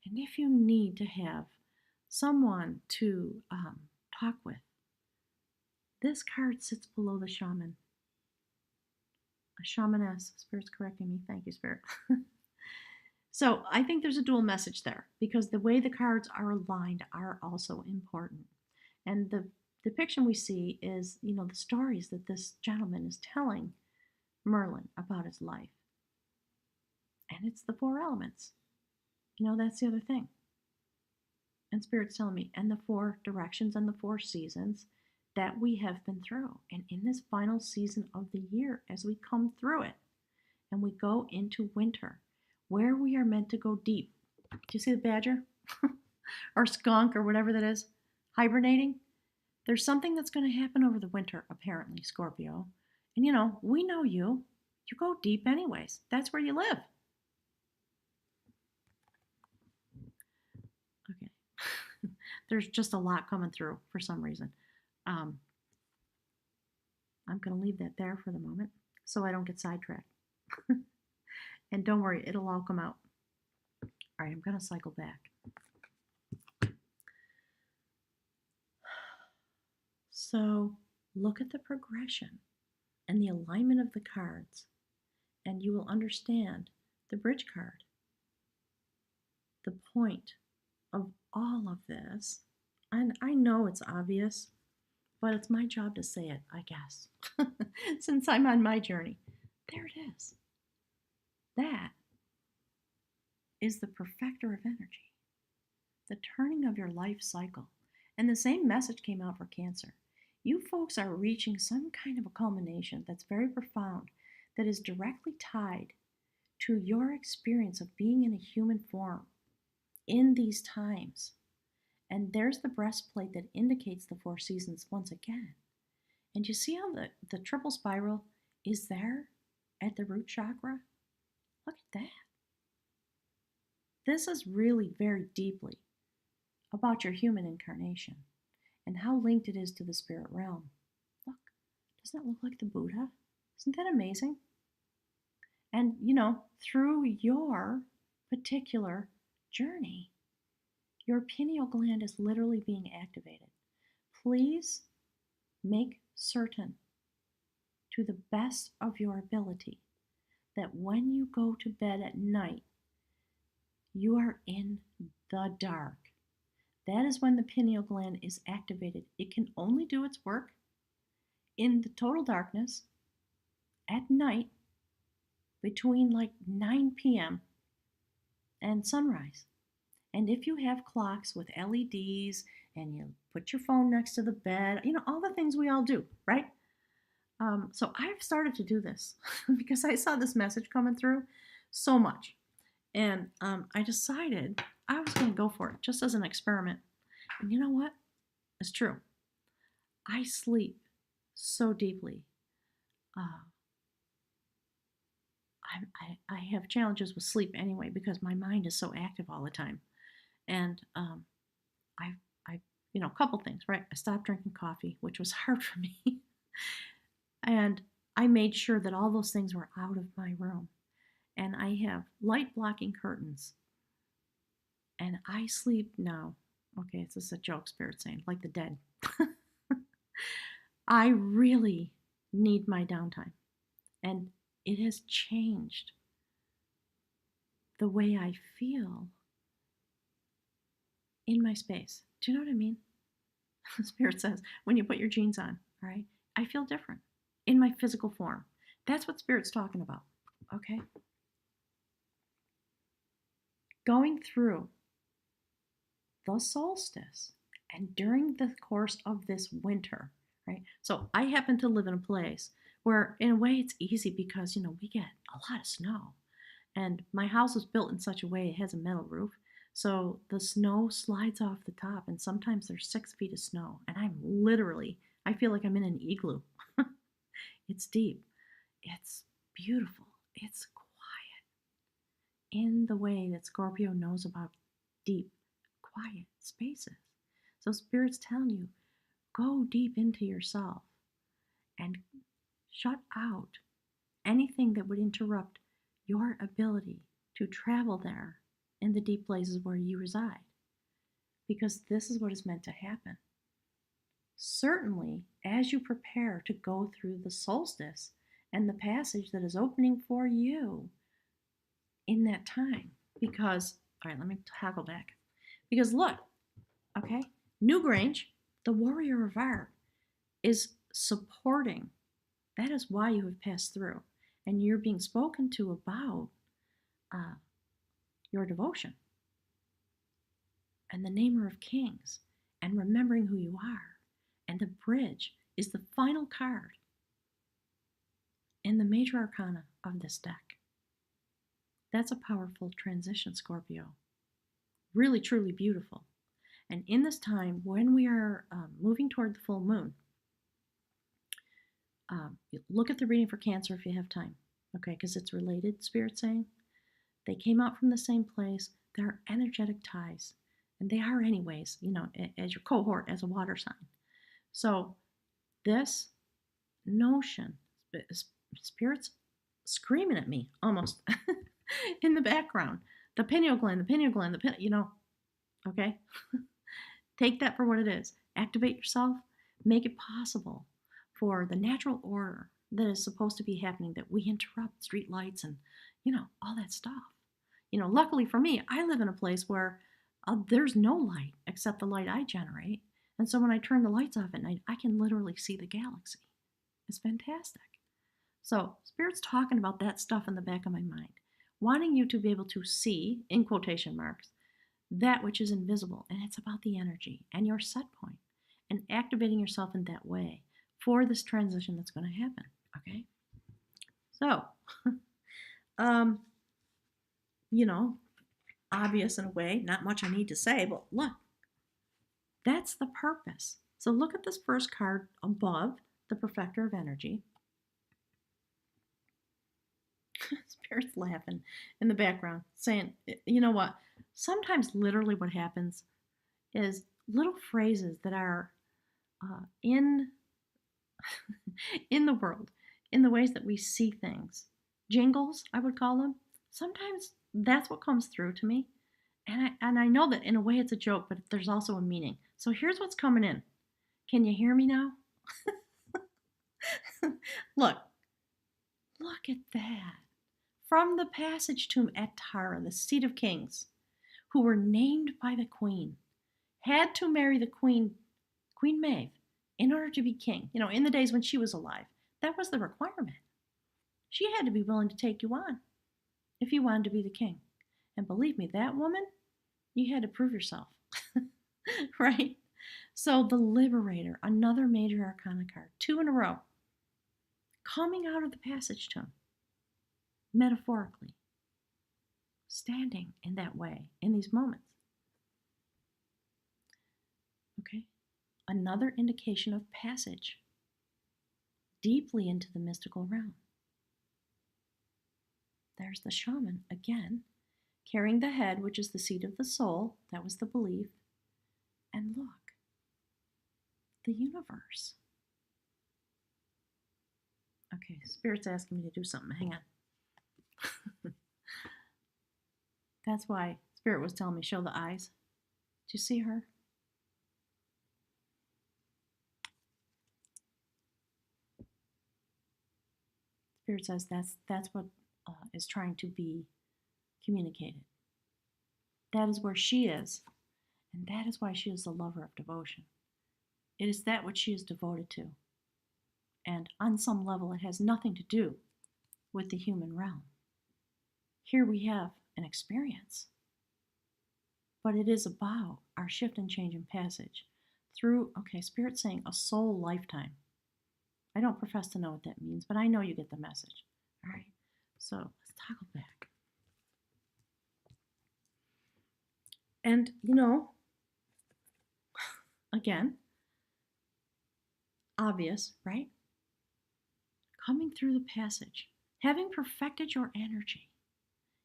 and if you need to have someone to talk with, this card sits below the shaman. A shamaness. Spirit's correcting me. Thank you, Spirit. So I think there's a dual message there, because the way the cards are aligned are also important. And the depiction we see is, the stories that this gentleman is telling Merlin about his life. And it's the four elements. That's the other thing. And Spirit's telling me, and the four directions and the four seasons that we have been through. And in this final season of the year, as we come through it and we go into winter, where we are meant to go deep. Do you see the badger? Or skunk or whatever that is, hibernating? There's something that's going to happen over the winter, apparently, Scorpio. And we know you. You go deep anyways. That's where you live. Okay. There's just a lot coming through for some reason. I'm going to leave that there for the moment so I don't get sidetracked. And don't worry, it'll all come out. All right, I'm going to cycle back. So look at the progression and the alignment of the cards, and you will understand the bridge card. The point of all of this, and I know it's obvious, but it's my job to say it, I guess, since I'm on my journey. There it is. That is the perfecter of energy, the turning of your life cycle. And the same message came out for Cancer. You folks are reaching some kind of a culmination that's very profound, that is directly tied to your experience of being in a human form in these times. And there's the breastplate that indicates the four seasons once again. And you see how the triple spiral is there at the root chakra? Look at that. This is really very deeply about your human incarnation and how linked it is to the spirit realm. Look, doesn't it look like the Buddha? Isn't that amazing? And, through your particular journey, your pineal gland is literally being activated. Please make certain, to the best of your ability, that when you go to bed at night, you are in the dark. That is when the pineal gland is activated. It can only do its work in the total darkness at night between like 9 p.m. and sunrise. And if you have clocks with LEDs and you put your phone next to the bed, all the things we all do, right? So I've started to do this because I saw this message coming through so much. And I decided I was going to go for it just as an experiment. And you know what? It's true. I sleep so deeply. I have challenges with sleep anyway because my mind is so active all the time. And a couple things, right? I stopped drinking coffee, which was hard for me. And I made sure that all those things were out of my room. And I have light blocking curtains. And I sleep now. Okay, it's just a joke, spirit saying, like the dead. I really need my downtime. And it has changed the way I feel in my space. Do you know what I mean? Spirit says, when you put your jeans on, all right, I feel different in my physical form. That's what Spirit's talking about, okay? Going through the solstice and during the course of this winter, right? So I happen to live in a place where, in a way, it's easy because, we get a lot of snow. And my house is built in such a way it has a metal roof. So the snow slides off the top, and sometimes there's 6 feet of snow. And I feel like I'm in an igloo. It's deep. It's beautiful. It's quiet in the way that Scorpio knows about deep, quiet spaces. So Spirit's telling you, go deep into yourself and shut out anything that would interrupt your ability to travel there in the deep places where you reside. Because this is what is meant to happen. Certainly, as you prepare to go through the solstice and the passage that is opening for you in that time. Because, all right, let me toggle back. Because look, okay, Newgrange, the warrior of art, is supporting. That is why you have passed through. And you're being spoken to about your devotion and the Namer of Kings and remembering who you are. And the bridge is the final card in the major arcana of this deck. That's a powerful transition, Scorpio. Really, truly beautiful. And in this time, when we are moving toward the full moon, look at the reading for Cancer if you have time, okay, because it's related, Spirit saying. They came out from the same place. There are energetic ties, and they are anyways, as your cohort, as a water sign. So this notion, Spirit's screaming at me almost in the background. The pineal gland, okay? Take that for what it is. Activate yourself. Make it possible for the natural order that is supposed to be happening, that we interrupt street lights and, all that stuff. Luckily for me, I live in a place where there's no light except the light I generate. And so when I turn the lights off at night, I can literally see the galaxy. It's fantastic. So Spirit's talking about that stuff in the back of my mind, wanting you to be able to see, in quotation marks, that which is invisible. And it's about the energy and your set point and activating yourself in that way for this transition that's going to happen. Okay? So, obvious in a way, not much I need to say, but look, that's the purpose. So look at this first card above, the Perfecter of Energy. Spirit's laughing in the background, saying, you know what? Sometimes literally what happens is little phrases that are in the world, in the ways that we see things. Jingles, I would call them. Sometimes that's what comes through to me. And I know that in a way it's a joke, but there's also a meaning. So here's what's coming in. Can you hear me now? Look at that. From the passage tomb at Tara, the seat of kings, who were named by the queen, had to marry the queen, Queen Maeve, in order to be king. In the days when she was alive, that was the requirement. She had to be willing to take you on if you wanted to be the king. And believe me, that woman, you had to prove yourself. Right? So the Liberator, another major arcana card, 2 in a row, coming out of the passage tomb, metaphorically, standing in that way in these moments. Okay? Another indication of passage deeply into the mystical realm. There's the shaman again, carrying the head, which is the seat of the soul. That was the belief. And look, the universe. Okay, Spirit's asking me to do something. Hang on. That's why Spirit was telling me, show the eyes. Do you see her? Spirit says that's what is trying to be communicated. That is where she is, and that is why she is the lover of devotion. It is that which she is devoted to. And on some level, it has nothing to do with the human realm. Here we have an experience, but it is about our shift and change and passage through, okay, Spirit saying a soul lifetime. I don't profess to know what that means, but I know you get the message. All right, so let's toggle back. And, again, obvious, right? Coming through the passage, having perfected your energy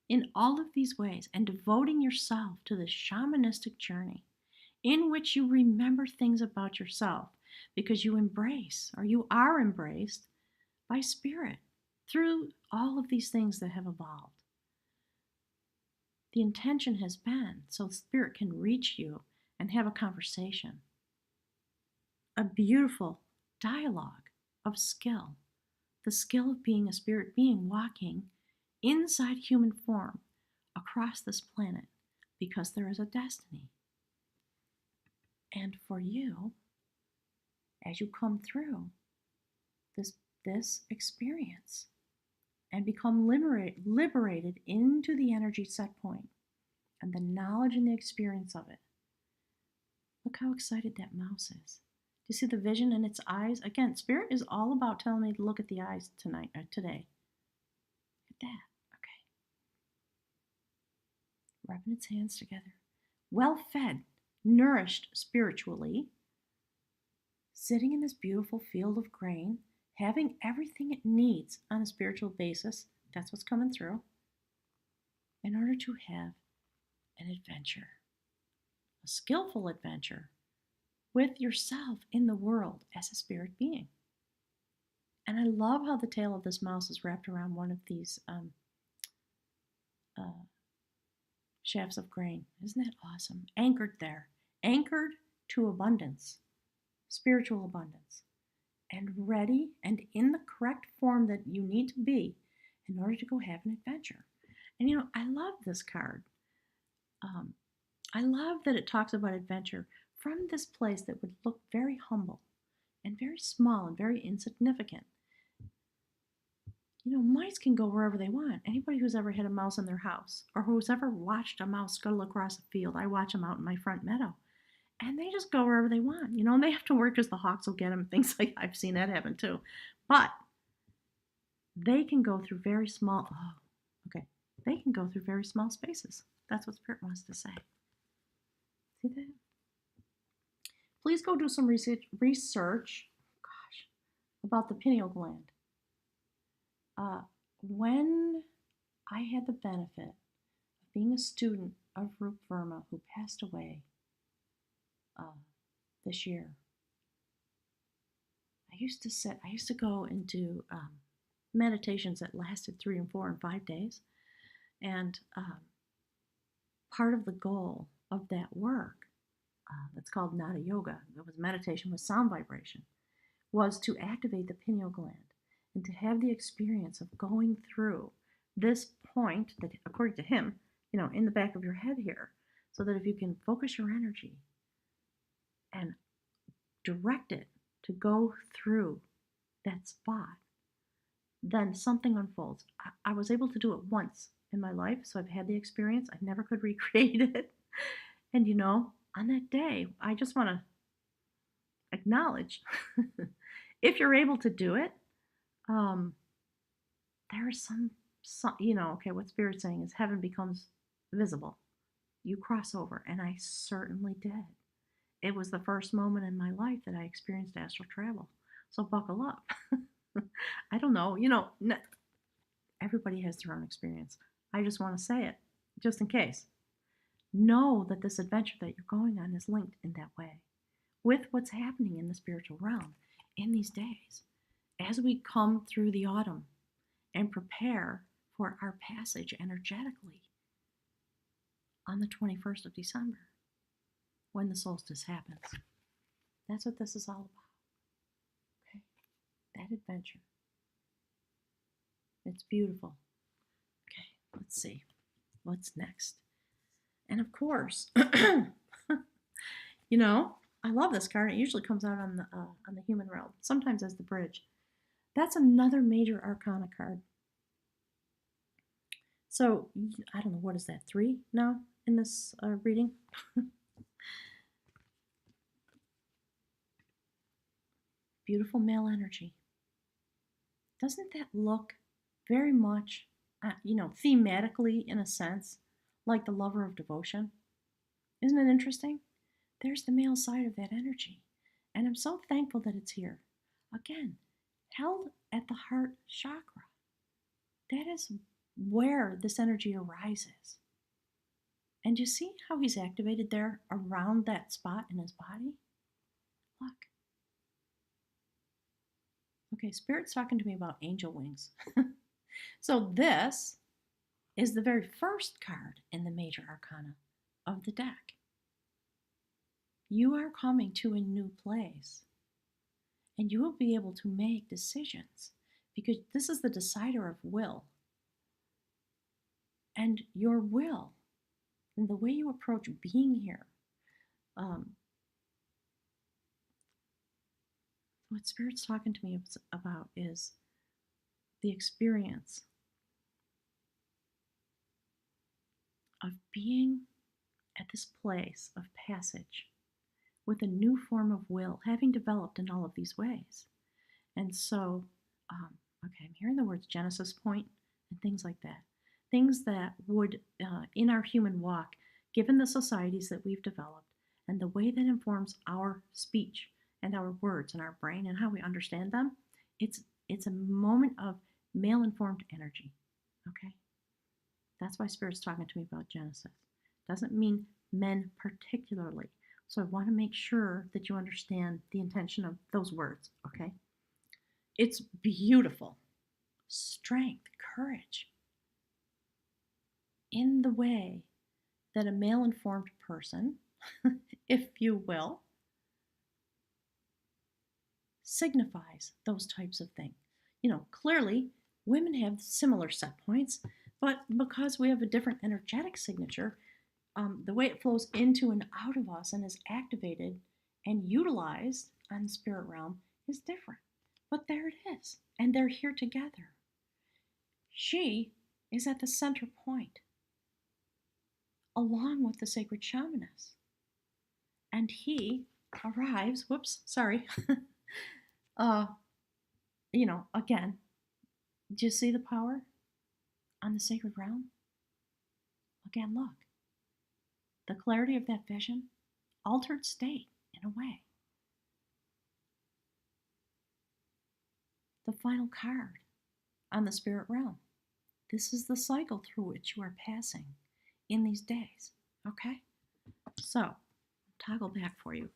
in all of these ways and devoting yourself to this shamanistic journey in which you remember things about yourself because you embrace, or you are embraced by Spirit through all of these things that have evolved. The intention has been so Spirit can reach you and have a conversation. A beautiful dialogue of skill. The skill of being a spirit being walking inside human form across this planet because there is a destiny. And for you, as you come through this experience and become liberated into the energy set point and the knowledge and the experience of it, look how excited that mouse is. Do you see the vision in its eyes? Again, Spirit is all about telling me to look at the eyes today. Look at that. Okay. Rubbing its hands together. Well fed, nourished spiritually, sitting in this beautiful field of grain, having everything it needs on a spiritual basis. That's what's coming through. In order to have an adventure, a skillful adventure with yourself in the world as a spirit being. And I love how the tail of this mouse is wrapped around one of these shafts of grain. Isn't that awesome? Anchored there, anchored to abundance, spiritual abundance, and ready and in the correct form that you need to be in order to go have an adventure. And I love this card. I love that it talks about adventure from this place that would look very humble and very small and very insignificant. Mice can go wherever they want. Anybody who's ever had a mouse in their house or who's ever watched a mouse scuttle across a field, I watch them out in my front meadow, and they just go wherever they want, and they have to work because the hawks will get them, things like I've seen that happen too. But they can go through very small, they can go through very small spaces. That's what Spirit wants to say. See that? Please go do some research about the pineal gland. When I had the benefit of being a student of Rup Verma, who passed away this year, I used to go and do meditations that lasted 3 and 4 and 5 days. And part of the goal of that work, that's called Nada Yoga, that was meditation with sound vibration, was to activate the pineal gland and to have the experience of going through this point that, according to him, in the back of your head here, so that if you can focus your energy and direct it to go through that spot, then something unfolds. I was able to do it once in my life, so I've had the experience. I never could recreate it. And on that day, I just want to acknowledge if you're able to do it, um, there is some, okay, what Spirit's saying is heaven becomes visible. You cross over, and I certainly did. It was the first moment in my life that I experienced astral travel. So buckle up. I don't know, everybody has their own experience. I just want to say it, just in case. Know that this adventure that you're going on is linked in that way with what's happening in the spiritual realm in these days as we come through the autumn and prepare for our passage energetically on the 21st of December when the solstice happens. That's what this is all about. Okay? That adventure. It's beautiful. Okay, let's see. What's next? And of course, I love this card. It usually comes out on the human realm, sometimes as the bridge. That's another major arcana card. So, I don't know, what is that, 3 now in this reading? Beautiful male energy. Doesn't that look very much, thematically in a sense, like the lover of devotion? Isn't it interesting? There's the male side of that energy. And I'm so thankful that it's here. Again, held at the heart chakra. That is where this energy arises. And you see how he's activated there around that spot in his body? Look. Okay, Spirit's talking to me about angel wings. So this is the very first card in the major arcana of the deck. You are coming to a new place. And you will be able to make decisions because this is the decider of will. And your will and the way you approach being here. What Spirit's talking to me about is the experience of being at this place of passage with a new form of will, having developed in all of these ways. And so, okay, I'm hearing the words Genesis point and things like that. Things that would, in our human walk, given the societies that we've developed and the way that informs our speech and our words and our brain and how we understand them, it's a moment of male-informed energy, okay? That's why Spirit's talking to me about Genesis. Doesn't mean men particularly. So I want to make sure that you understand the intention of those words, okay? It's beautiful. Strength, courage. In the way that a male-informed person, if you will, signifies those types of things. Clearly, women have similar set points, but because we have a different energetic signature, the way it flows into and out of us and is activated and utilized on the spirit realm is different. But there it is, and they're here together. She is at the center point, along with the sacred shamaness. And he arrives, again, do you see the power on the sacred realm? Again, look. The clarity of that vision, altered state in a way. The final card on the spirit realm. This is the cycle through which you are passing in these days, okay? So, toggle back for you.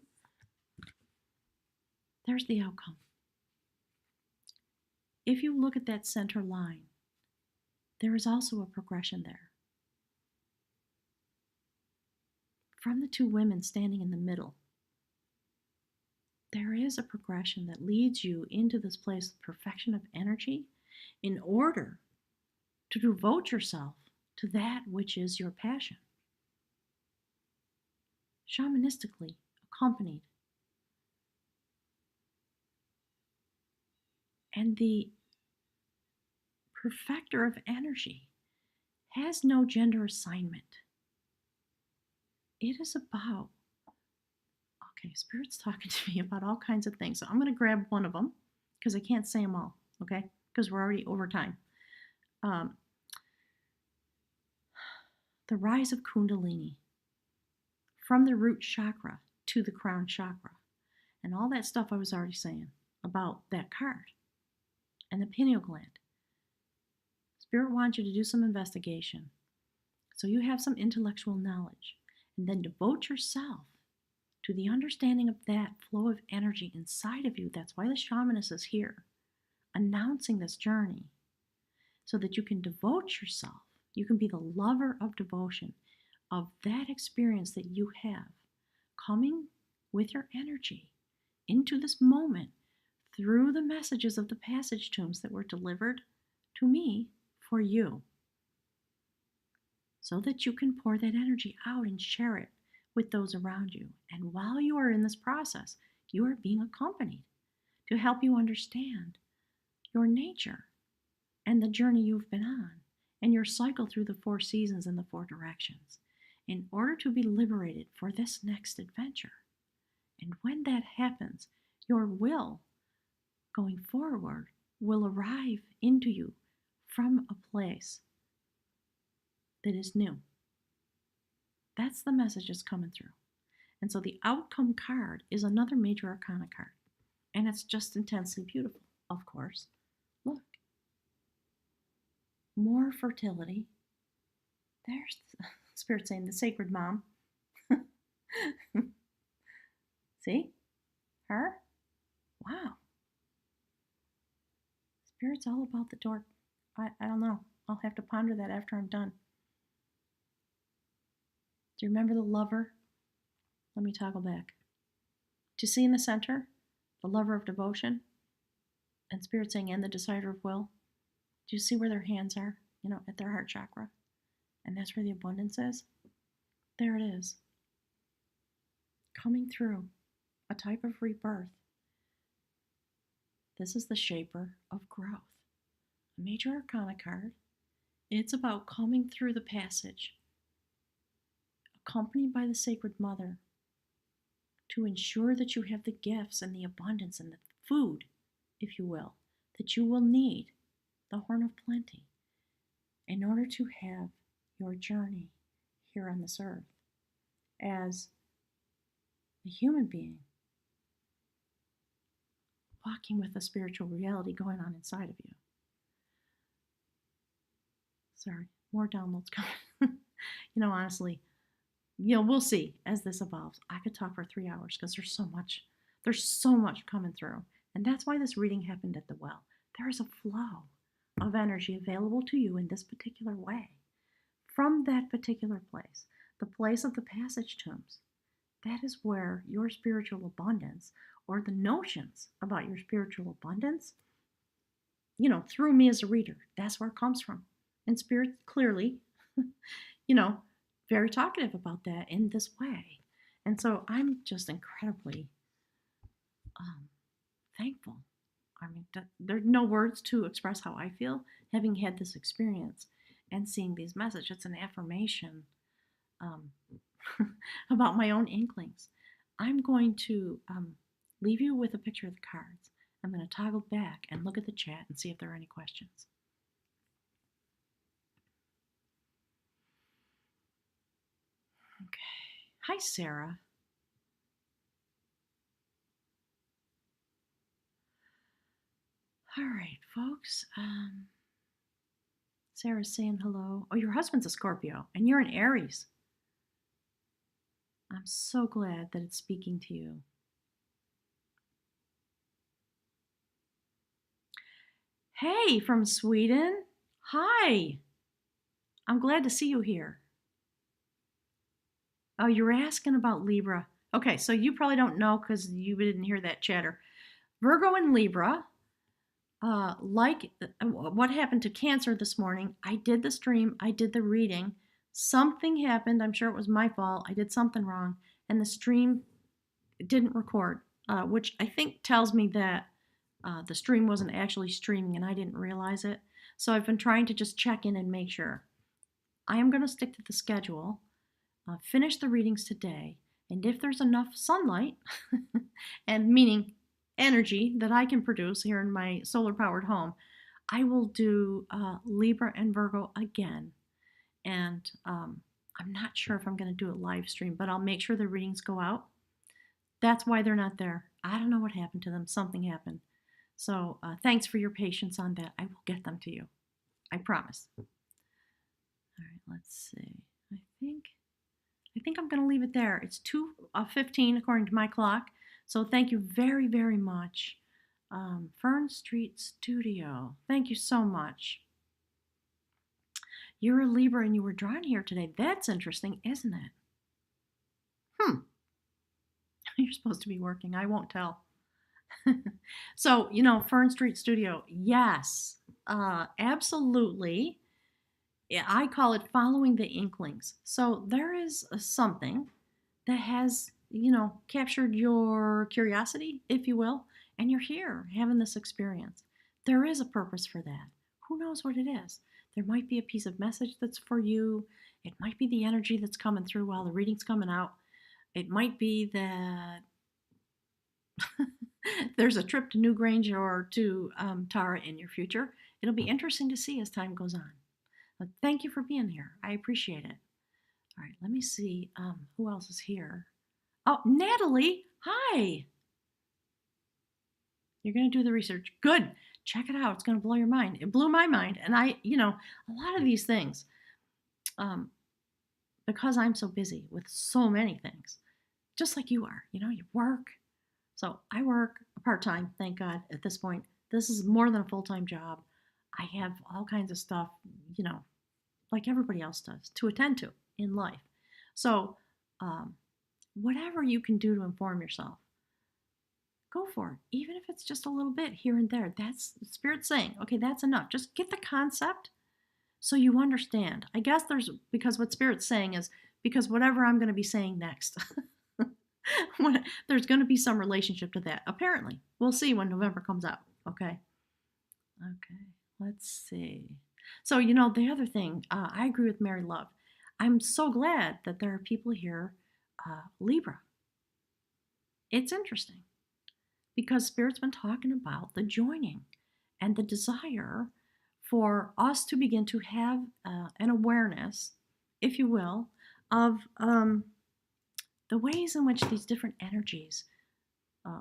There's the outcome. If you look at that center line, there is also a progression there. From the two women standing in the middle, there is a progression that leads you into this place of perfection of energy in order to devote yourself to that which is your passion. shamanistically accompanied. And the perfecter of energy has no gender assignment. It is about, okay, Spirit's talking to me about all kinds of things. So I'm going to grab one of them because I can't say them all, okay? Because we're already over time. The rise of Kundalini from the root chakra to the crown chakra. And all that stuff I was already saying about that card and the pineal gland. Spirit wants you to do some investigation so you have some intellectual knowledge, and then devote yourself to the understanding of that flow of energy inside of you. That's why the shamanist is here, announcing this journey so that you can devote yourself. You can be the lover of devotion of that experience that you have, coming with your energy into this moment through the messages of the passage tombs that were delivered to me for you, so that you can pour that energy out and share it with those around you. And while you are in this process, you are being accompanied to help you understand your nature and the journey you've been on and your cycle through the 4 seasons and the 4 directions in order to be liberated for this next adventure. And when that happens, your will going forward will arrive into you from a place that is new. That's the message that's coming through. And so the outcome card is another major arcana card. And it's just intensely beautiful, of course. Look. More fertility. There's Spirit saying the sacred mom. See? Her? Wow. Spirit's all about the door. I don't know. I'll have to ponder that after I'm done. Do you remember the lover? Let me toggle back. Do you see in the center the lover of devotion? And Spirit saying, and the decider of will? Do you see where their hands are? At their heart chakra? And that's where the abundance is? There it is. Coming through a type of rebirth. This is the shaper of growth. A major arcana card. It's about coming through the passage, accompanied by the Sacred Mother, to ensure that you have the gifts and the abundance and the food, if you will, that you will need, the horn of plenty, in order to have your journey here on this earth as a human being, walking with a spiritual reality going on inside of you. Sorry, more downloads coming. Honestly, we'll see as this evolves. I could talk for 3 hours because there's so much coming through. And that's why this reading happened at the well. There is a flow of energy available to you in this particular way from that particular place, the place of the passage tombs. That is where your spiritual abundance, or the notions about your spiritual abundance, through me as a reader, that's where it comes from. And Spirit clearly, very talkative about that in this way. And so I'm just incredibly thankful. I mean, there are no words to express how I feel having had this experience and seeing these messages. It's an affirmation about my own inklings. I'm going to leave you with a picture of the cards. I'm going to toggle back and look at the chat and see if there are any questions. Okay. Hi, Sarah. All right, folks. Sarah's saying hello. Oh, your husband's a Scorpio, and you're an Aries. I'm so glad that it's speaking to you. Hey, from Sweden. Hi. I'm glad to see you here. Oh, you're asking about Libra. Okay, so you probably don't know because you didn't hear that chatter. Virgo and Libra, like what happened to Cancer this morning, I did the stream, I did the reading. Something happened. I'm sure it was my fault. I did something wrong. and the stream didn't record, which I think tells me that the stream wasn't actually streaming and I didn't realize it. So I've been trying to just check in and make sure. I am going to stick to the schedule, finish the readings today, and if there's enough sunlight, and meaning energy that I can produce here in my solar powered home, I will do Libra and Virgo again. And I'm not sure if I'm going to do it live stream, but I'll make sure the readings go out. That's why they're not there. I don't know what happened to them. Something happened. So thanks for your patience on that. I will get them to you. I promise. All right, let's see. I think I'm going to leave it there. It's 2:15 according to my clock. So thank you very, very much. Fern Street Studio. Thank you so much. You're a Libra and you were drawn here today. That's interesting, isn't it? You're supposed to be working. I won't tell. So, Fern Street Studio. Yes, absolutely. I call it following the inklings. So there is something that has, captured your curiosity, if you will, and you're here having this experience. There is a purpose for that. Who knows what it is? There might be a piece of message that's for you. It might be the energy that's coming through while the reading's coming out. It might be that there's a trip to Newgrange or to Tara in your future. It'll be interesting to see as time goes on. But thank you for being here. I appreciate it. All right, let me see who else is here. Oh, Natalie, hi. You're going to do the research. Good. Check it out. It's going to blow your mind. It blew my mind. And a lot of these things, because I'm so busy with so many things, just like you are, you work. So I work part-time, thank God, at this point. This is more than a full-time job. I have all kinds of stuff, like everybody else does, to attend to in life. So whatever you can do to inform yourself, go for it. Even if it's just a little bit here and there. That's Spirit saying, okay, that's enough. Just get the concept so you understand. I guess because what Spirit's saying is, because whatever I'm going to be saying next, there's going to be some relationship to that. Apparently. We'll see when November comes out. Okay, let's see. So, the other thing, I agree with Mary Love. I'm so glad that there are people here, Libra. It's interesting because Spirit's been talking about the joining and the desire for us to begin to have an awareness, if you will, of the ways in which these different energies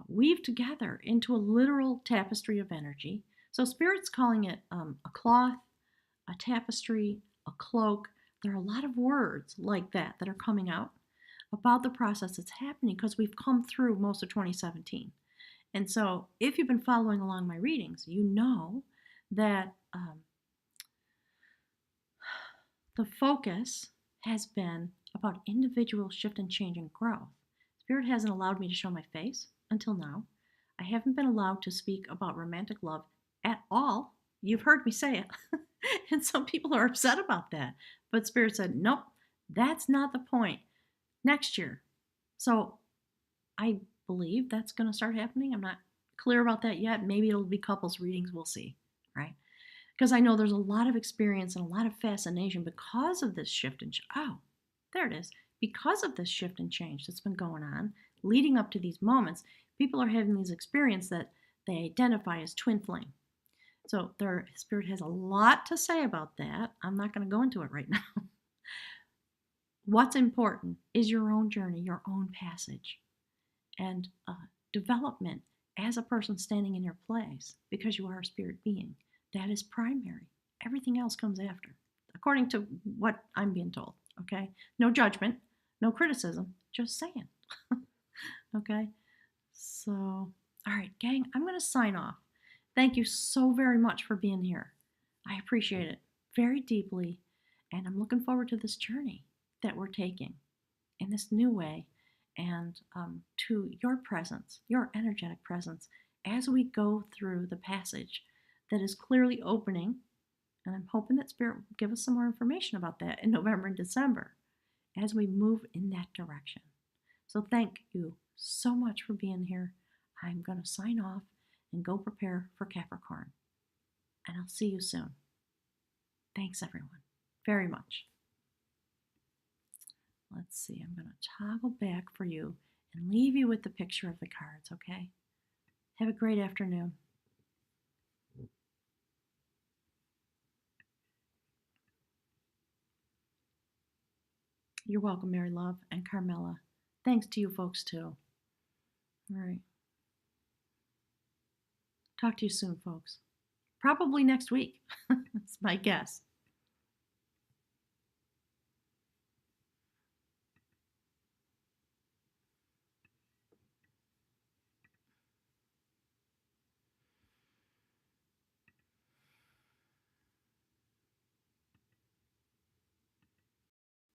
weave together into a literal tapestry of energy. So Spirit's calling it a cloth, a tapestry, a cloak. There are a lot of words like that are coming out about the process that's happening because we've come through most of 2017. And so if you've been following along my readings, you know that the focus has been about individual shift and change and growth. Spirit hasn't allowed me to show my face until now. I haven't been allowed to speak about romantic love at all. You've heard me say it. And some people are upset about that. But Spirit said, nope, that's not the point. Next year. So I believe that's going to start happening. I'm not clear about that yet. Maybe it'll be couples readings. We'll see, right? Because I know there's a lot of experience and a lot of fascination because of this shift and there it is. Because of this shift and change that's been going on, leading up to these moments, people are having these experiences that they identify as twin flame. So their Spirit has a lot to say about that. I'm not going to go into it right now. What's important is your own journey, your own passage, and development as a person standing in your place because you are a spirit being. That is primary. Everything else comes after, according to what I'm being told. Okay? No judgment, no criticism, just saying. Okay? So, all right, gang, I'm going to sign off. Thank you so very much for being here. I appreciate it very deeply, and I'm looking forward to this journey that we're taking in this new way and to your presence, your energetic presence, as we go through the passage that is clearly opening. And I'm hoping that Spirit will give us some more information about that in November and December as we move in that direction. So thank you so much for being here. I'm going to sign off and go prepare for Capricorn. And I'll see you soon. Thanks, everyone, very much. Let's see, I'm going to toggle back for you and leave you with the picture of the cards, okay? Have a great afternoon. You're welcome, Mary Love and Carmela. Thanks to you folks, too. All right. Talk to you soon, folks. Probably next week. That's my guess.